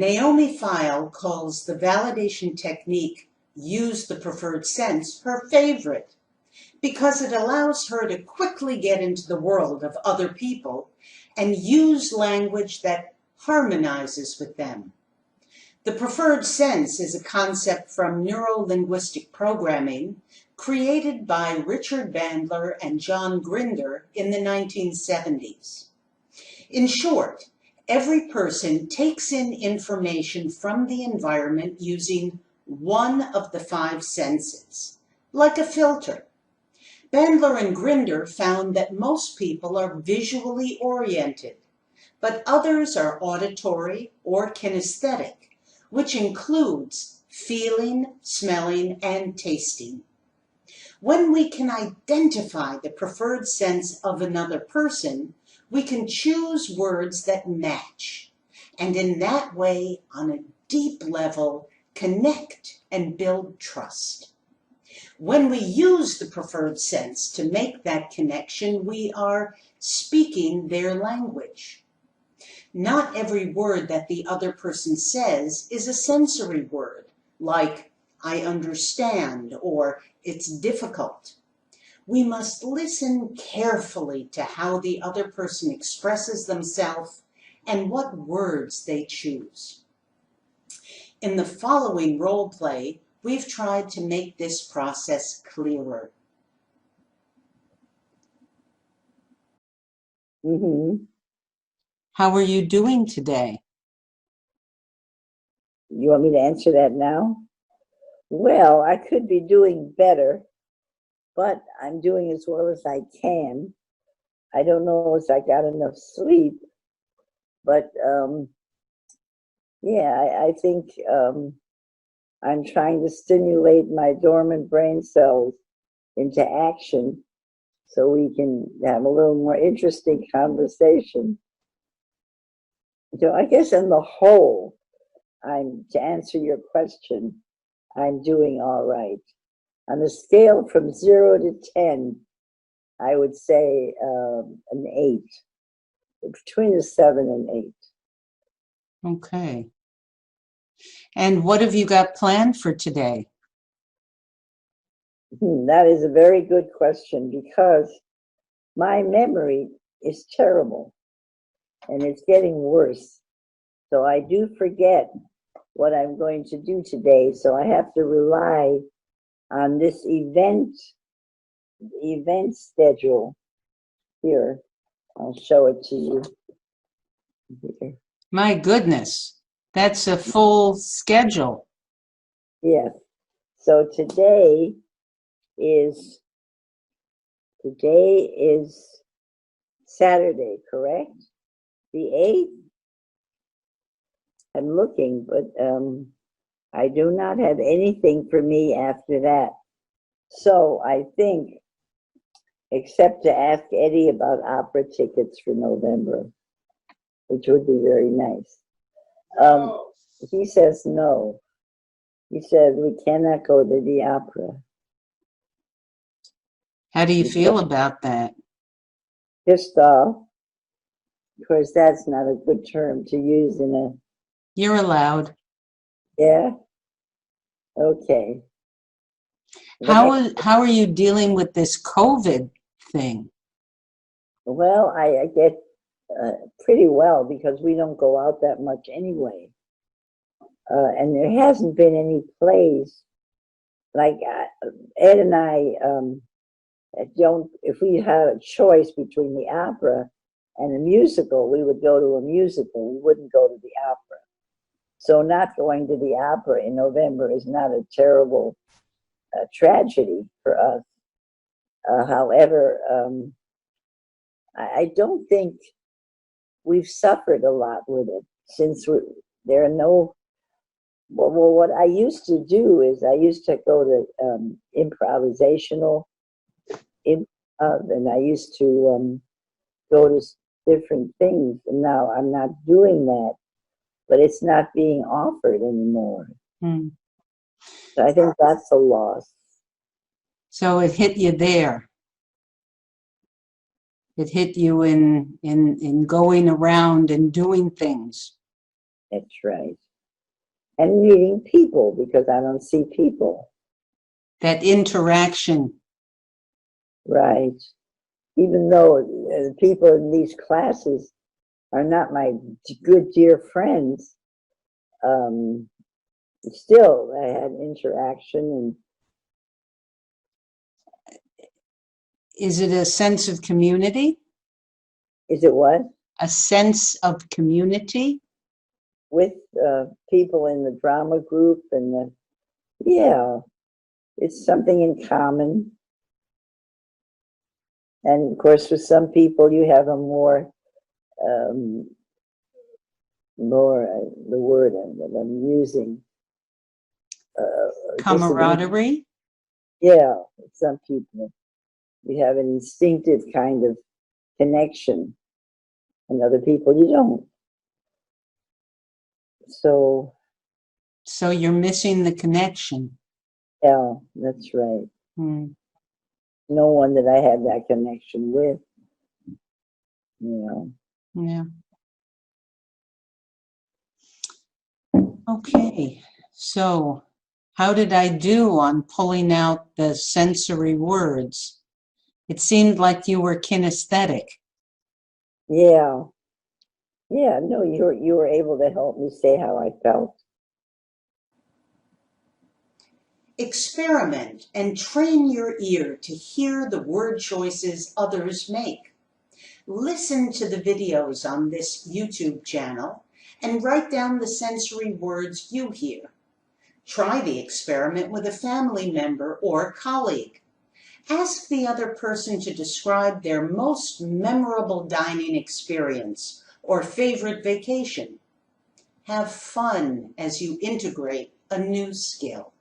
Naomi Feil calls the validation technique, use the preferred sense, her favorite, because it allows her to quickly get into the world of other people and use language that harmonizes with them. The preferred sense is a concept from neuro-linguistic programming created by Richard Bandler and John Grinder in the 1970s. In short, every person takes in information from the environment using one of the 5 senses, like a filter. Bandler and Grinder found that most people are visually oriented, but others are auditory or kinesthetic, which includes feeling, smelling, and tasting. When we can identify the preferred sense of another person, we can choose words that match, and in that way, on a deep level, connect and build trust. When we use the preferred sense to make that connection, we are speaking their language. Not every word that the other person says is a sensory word, like I understand or it's difficult. We must listen carefully to how the other person expresses themselves and what words they choose. In the following role play, we've tried to make this process clearer. How are you doing today? You want me to answer that now? Well, I could be doing better, but I'm doing as well as I can. I don't know if I got enough sleep, but yeah, I think I'm trying to stimulate my dormant brain cells into action so we can have a little more interesting conversation. So I guess on the whole, to answer your question, I'm doing all right. On a scale from 0 to 10, I would say an 8, between a 7 and 8. Okay. And what have you got planned for today? That is a very good question because my memory is terrible and it's getting worse. So I do forget what I'm going to do today. So I have to rely on this event schedule here. I'll show it to you. Here. My goodness, that's a full schedule. Yes. So today is Saturday, correct? The 8th? I'm looking, but I do not have anything for me after that. So I think, except to ask Eddie about opera tickets for November, which would be very nice. He says no. He says we cannot go to the opera. How do you feel about that? Pissed off. Of course, that's not a good term to use in a... You're allowed. Yeah? Okay. How are you dealing with this COVID thing? Well, I get pretty well because we don't go out that much anyway. And there hasn't been any plays. Like Ed and I don't, if we had a choice between the opera and a musical, we would go to a musical. We wouldn't go to the opera. So not going to the opera in November is not a terrible tragedy for us. However, I don't think we've suffered a lot with it since there are no... Well, what I used to do is I used to go to improvisational improv, and I used to go to different things, and now I'm not doing that, but it's not being offered anymore. So I think that's a loss. So it hit you there. It hit you in going around and doing things. That's right. And meeting people, because I don't see people. That interaction. Right. Even though the people in these classes are not my good dear friends, still I had interaction. And Is it a sense of community? is it what? A sense of community? With people in the drama group and yeah, it's something in common. And of course, for some people, you have a more the word that I'm using. Camaraderie? Yeah, some people. You have an instinctive kind of connection, and other people you don't. So you're missing the connection. yeah, that's right. Hmm. No one that I have that connection with, Yeah. Okay, so how did I do on pulling out the sensory words? It seemed like you were kinesthetic. Yeah. Yeah, no, you were able to help me say how I felt. Experiment and train your ear to hear the word choices others make. Listen to the videos on this YouTube channel and write down the sensory words you hear. Try the experiment with a family member or colleague. Ask the other person to describe their most memorable dining experience or favorite vacation. Have fun as you integrate a new skill.